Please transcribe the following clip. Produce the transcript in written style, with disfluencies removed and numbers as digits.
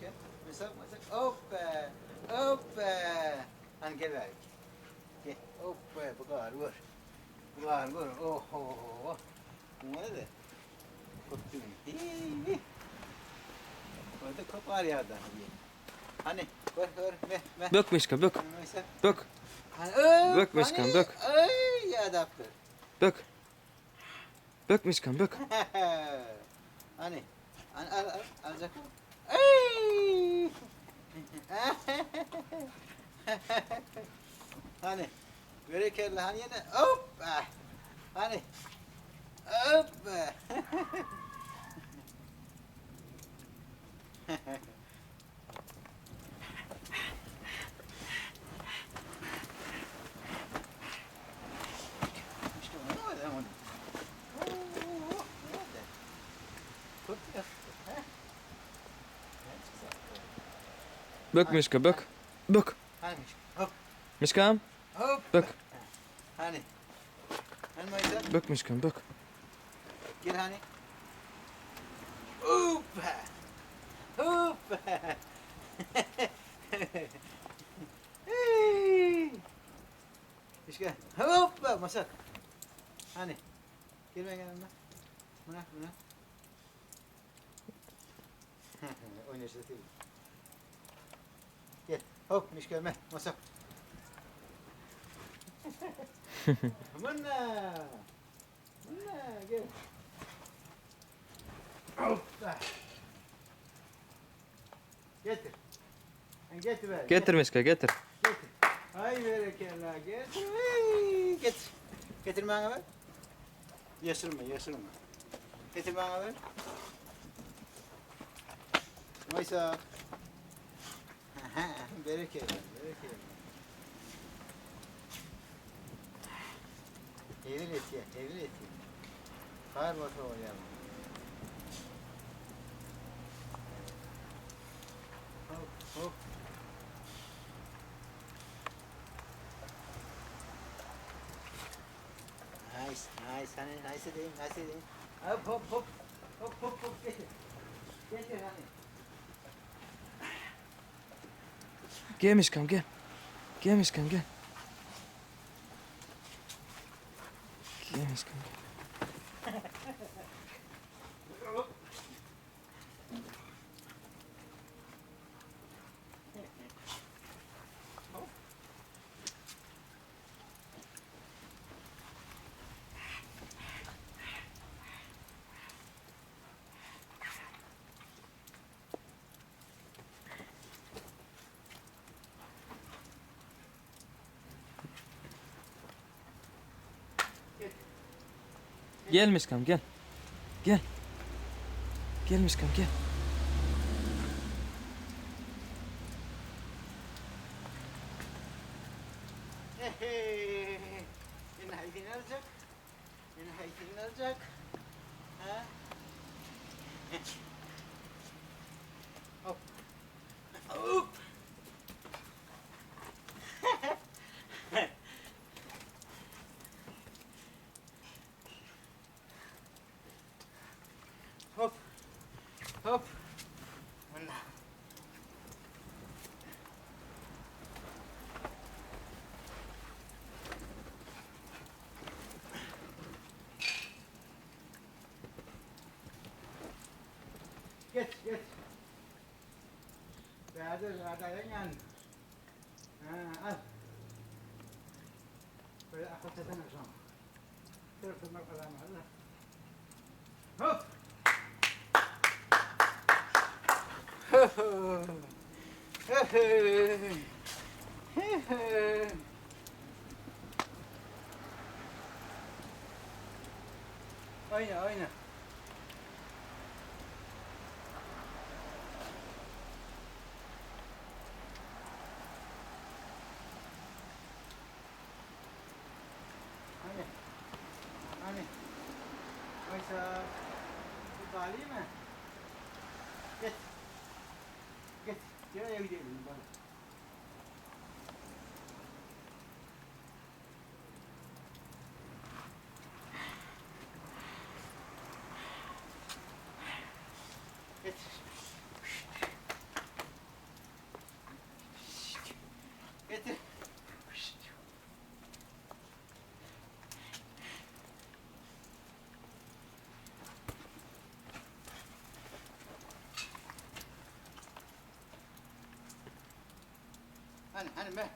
Başka? Mesela. Hoppa. Hoppa. Hani gel ver. Gel. Hoppa. Bu kadar vur. Bu kadar vur. Oho. Bu ne? Koptu. Orada kopar yerden. Hani ver. Bök Miška, bök. Mesela. Bök. Bök Miškan, bök. Ay ya da yaptı. Bök. Bök Miškan, bök. Hani alacak mı? Ay! Hani bereketli hani yine hop hani hop işte onu var ya onu. Oo, nerede? Kurt ya. Bök Miška, bök. Bök. Hani hop Miška, hop bök. hani hani Maysa Bök Miškan, bök. gel hani hop hop hey işte hop masak hani gelme yanıma buna oynayacağız değil gel hop miş gelme masak Mına gel hoppa getir getir ver Getir Miška, getir. getir ay bereketler getir hey, getir bana ver yaşırma getir bana ver Maysa bereketler evil et ya kar batı oynayalım hop nice hani nice değil hop getir hani Gel Miškan, gel. Gel Miškan, gel. Gel Miškan, gel. Gel Miškan, gel. Gel. Gel Miškan, gel. Yine hayfini alacak ha hop hop hop Mına geç ada yan al böyle akıltadan akşam tırtırmak adam Allah hop oyna hani Oysa bu dali mi? Git nereye gidelim bana git Hani meh.